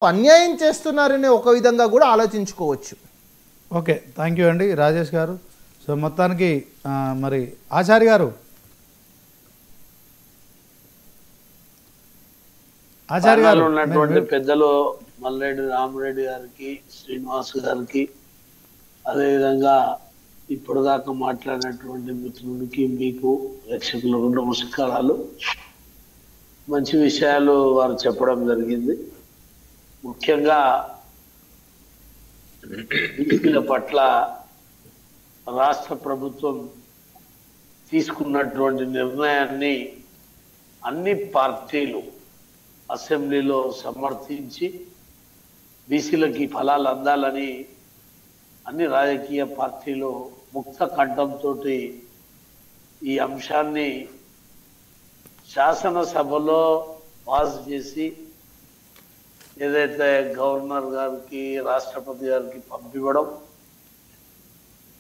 అన్యాయం చేస్తున్నారనే ఒక విధంగా కూడా ఆలోచించుకోవచ్చు. ఓకే, థ్యాంక్ యూ అండి రాజేష్ గారు. సో మొత్తానికి మరి ఆచార్య గారు, ఉన్నటువంటి పెద్దలు మల్రెడ్డి రామరెడ్డి గారికి, శ్రీనివాస్ గారికి, అదేవిధంగా ఇప్పుడు దాకా మాట్లాడినటువంటి మిత్రుడికి, మీకు ప్రేక్షకులకు నమస్కారాలు. మంచి విషయాలు వారు చెప్పడం జరిగింది. ముఖ్యంగా బీసీల పట్ల రాష్ట్ర ప్రభుత్వం తీసుకున్నటువంటి నిర్ణయాన్ని అన్ని పార్టీలు అసెంబ్లీలో సమర్థించి బీసీలకి ఫలాలు అందాలని అన్ని రాజకీయ పార్టీలు ముక్త కంఠంతో ఈ అంశాన్ని శాసనసభలో పాస్ చేసి ఏదైతే గవర్నర్ గారికి, రాష్ట్రపతి గారికి పంపివ్వడం,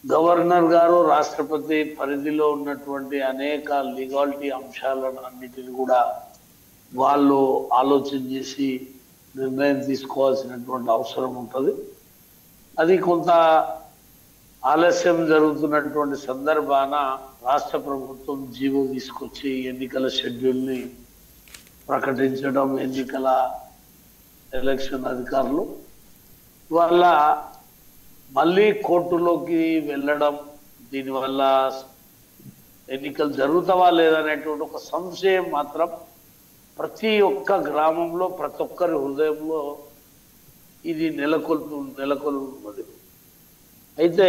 గవర్నర్ గారు రాష్ట్రపతి పరిధిలో ఉన్నటువంటి అనేక లీగాలిటీ అంశాలను అన్నిటిని కూడా వాళ్ళు ఆలోచన చేసి నిర్ణయం తీసుకోవాల్సినటువంటి అవసరం ఉంటుంది. అది కొంత ఆలస్యం జరుగుతున్నటువంటి సందర్భాన రాష్ట్ర ప్రభుత్వం జీవో తీసుకొచ్చి ఎన్నికల షెడ్యూల్ని ప్రకటించడం, ఎన్నికల ఎలక్షన్ అధికారులు వల్ల మళ్ళీ కోర్టులోకి వెళ్ళడం, దీనివల్ల ఎన్నికలు జరుగుతావా లేదనేటువంటి ఒక సంశయం మాత్రం ప్రతి ఒక్క గ్రామంలో, ప్రతి ఒక్కరి హృదయంలో ఇది నెలకొల్పున్నది. అయితే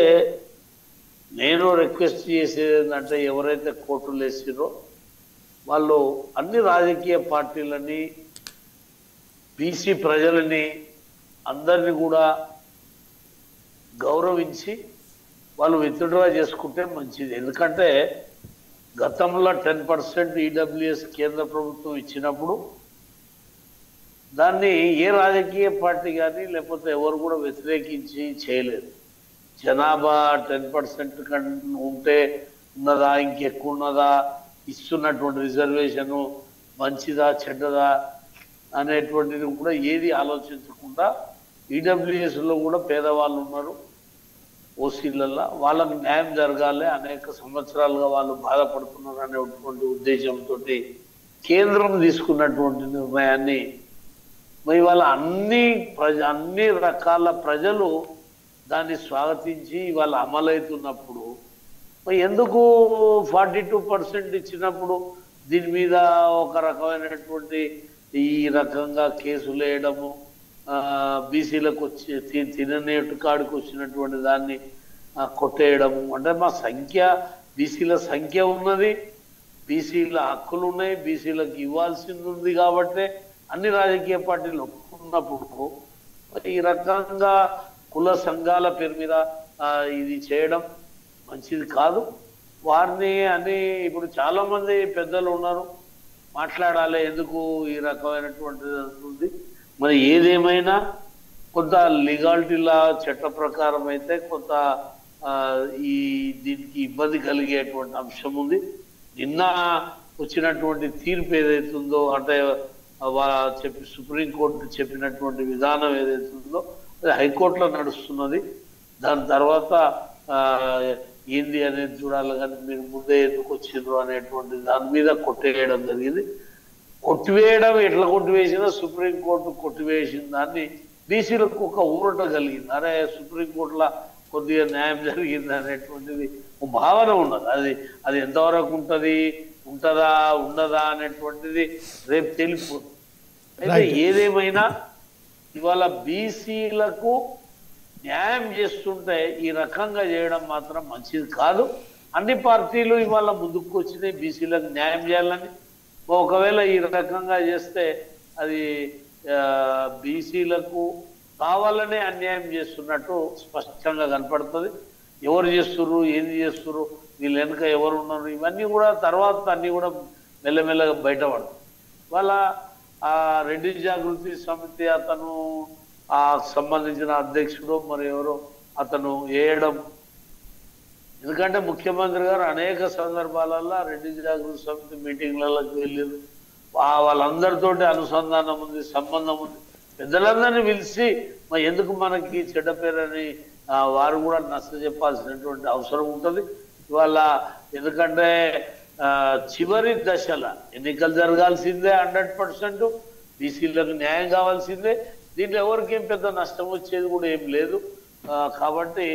నేను రిక్వెస్ట్ చేసేది ఏంటంటే, ఎవరైతే కోర్టులు వేసిరో వాళ్ళు అన్ని రాజకీయ పార్టీలని, బీసీ ప్రజలని అందరినీ కూడా గౌరవించి వాళ్ళు విత్డ్రా చేసుకుంటే మంచిది. ఎందుకంటే గతంలో 10% ఈడబ్ల్యూఎస్ కేంద్ర ప్రభుత్వం ఇచ్చినప్పుడు దాన్ని ఏ రాజకీయ పార్టీ కానీ లేకపోతే ఎవరు కూడా వ్యతిరేకించి చేయలేదు. జనాభా 10% కంటే ఉంటే ఉన్నదా, ఇంకెక్కువ ఉన్నదా, ఇస్తున్నటువంటి రిజర్వేషను మంచిదా చెడ్డదా అనేటువంటిది కూడా ఏది ఆలోచించకుండా ఈడబ్ల్యూఎస్లో కూడా పేదవాళ్ళు ఉన్నారు, ఓసీలలో, వాళ్ళకు న్యాయం జరగాలి, అనేక సంవత్సరాలుగా వాళ్ళు బాధపడుతున్నారు అనేటువంటి ఉద్దేశంతో కేంద్రం తీసుకున్నటువంటి నిర్ణయాన్ని ఇవాళ అన్ని రకాల ప్రజలు దాన్ని స్వాగతించి ఇవాళ అమలవుతున్నప్పుడు ఎందుకు 42% ఇచ్చినప్పుడు దీని మీద ఒక రకమైనటువంటి ఈ రకంగా కేసులు వేయడము, బీసీలకు వచ్చి తిననేటు కాడికి వచ్చినటువంటి దాన్ని కొట్టేయడము, అంటే మా సంఖ్య, బీసీల సంఖ్య ఉన్నది, బీసీల హక్కులు ఉన్నాయి, బీసీలకు ఇవ్వాల్సింది ఉంది కాబట్టి అన్ని రాజకీయ పార్టీలు ఒప్పుకున్నప్పుడు ఈ రకంగా కుల సంఘాల పేరు మీద ఇది చేయడం మంచిది కాదు. వారిని అని ఇప్పుడు చాలా మంది పెద్దలు ఉన్నారు, మాట్లాడాలి, ఎందుకు ఈ రకమైనటువంటిది ఉంది. మరి ఏదేమైనా కొంత లీగాలిటీలా చట్ట ప్రకారం అయితే కొంత దీనికి ఇబ్బంది కలిగేటువంటి అంశం ఉంది. నిన్న వచ్చినటువంటి తీర్పు ఏదైతుందో, అంటే సుప్రీంకోర్టు చెప్పినటువంటి విధానం ఏదైతుందో అది హైకోర్టులో నడుస్తున్నది. దాని తర్వాత ఏంది అనేది చూడాలి. కానీ మీరు ముందే ఎందుకు వచ్చిండ్రు అనేటువంటి దాని మీద కొట్టివేయడం జరిగింది. కొట్టివేయడం ఎట్లా కొట్టివేసినా సుప్రీంకోర్టు కొట్టివేసిన దాన్ని బీసీలకు ఒక ఊరట కలిగింది. అరే సుప్రీంకోర్టులో కొద్దిగా న్యాయం జరిగింది అనేటువంటిది ఒక భావన ఉన్నది. అది ఎంతవరకు ఉంటుందా ఉండదా అనేటువంటిది రేపు తెలిసిపోతుంది. అయితే ఏదేమైనా ఇవాళ బీసీలకు న్యాయం చేస్తుంటే ఈ రకంగా చేయడం మాత్రం మంచిది కాదు. అన్ని పార్టీలు ఇవాళ ముందుకు వచ్చినాయి బీసీలకు న్యాయం చేయాలని. ఒకవేళ ఈ రకంగా చేస్తే అది బీసీలకు కావాలనే అన్యాయం చేస్తున్నట్టు స్పష్టంగా కనపడుతుంది. ఎవరు చేస్తుర్రు, ఏంది చేస్తుర్రు, వీళ్ళు వెనుక ఎవరు ఉన్నారు, ఇవన్నీ కూడా తర్వాత అన్నీ కూడా మెల్లమెల్లగా బయటపడతాయి. వాళ్ళ రెడ్డి జాగృతి సమితి అతను సంబంధించిన అధ్యక్షుడు మరి ఎవరో అతను వేయడం, ఎందుకంటే ముఖ్యమంత్రి గారు అనేక సందర్భాలలో రెడ్డి జాగృతి సమితి మీటింగ్లలోకి వెళ్ళారు. వాళ్ళందరితోటి అనుసంధానం ఉంది, సంబంధం ఉంది. పెద్దలందరినీ పిలిచి మరి ఎందుకు మనకి చెడ్డ పేరని వారు కూడా నచ్చ చెప్పాల్సినటువంటి అవసరం ఉంటుంది. ఇవాళ ఎందుకంటే చివరి దశల ఎన్నికలు జరగాల్సిందే 100%, బీసీలకు న్యాయం కావాల్సిందే. దీంట్లో ఎవరికేం పెద్ద నష్టం వచ్చేది కూడా ఏం లేదు. కాబట్టి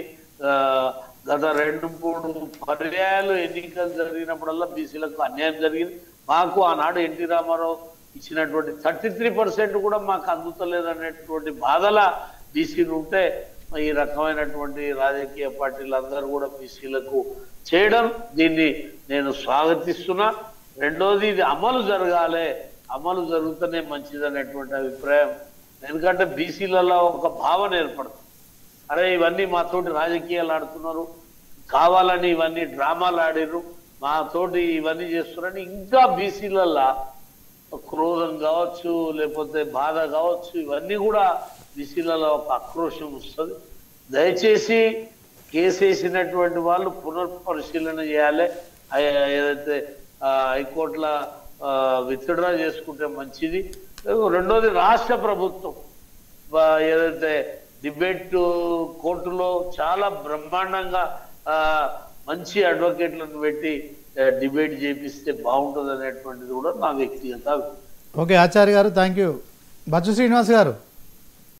గత 2-3 పర్యాయాలు ఎన్నికలు జరిగినప్పుడల్లా బీసీలకు అన్యాయం జరిగింది. మాకు ఆనాడు ఎన్టీ రామారావు ఇచ్చినటువంటి 33% కూడా మాకు అందుతలేదు అనేటువంటి బాధల బీసీలు ఉంటే ఈ రకమైనటువంటి రాజకీయ పార్టీలందరూ కూడా బీసీలకు చేయడం దీన్ని నేను స్వాగతిస్తున్నా. రెండోది ఇది అమలు జరగాలి, అమలు జరుగుతూనే మంచిది అనేటువంటి అభిప్రాయం. ఎందుకంటే బీసీలలో ఒక భావన ఏర్పడుతుంది, అరే ఇవన్నీ మాతోటి రాజకీయాలు ఆడుతున్నారు, కావాలని ఇవన్నీ డ్రామాలు ఆడిర్రు, మాతోటి ఇవన్నీ చేస్తున్నారని ఇంకా బీసీలలో క్రోధం కావచ్చు, లేకపోతే బాధ కావచ్చు, ఇవన్నీ కూడా బీసీలలో ఒక ఆక్రోషం వస్తుంది. దయచేసి కేసేసినటువంటి వాళ్ళు పునఃపరిశీలన చేయాలి. ఏదైతే హైకోర్టులో విత్డ్రా చేసుకుంటే మంచిది. రెండోది రాష్ట్ర ప్రభుత్వం ఏదైతే డిబేట్ కోర్టులో చాలా బ్రహ్మాండంగా మంచి అడ్వకేట్లను పెట్టి డిబేట్ చేపిస్తే బాగుంటుంది అనేటువంటిది కూడా నా వ్యక్తిగత. ఓకే ఆచార్య గారు, థ్యాంక్ యూ. బచ్చు శ్రీనివాస్ గారు.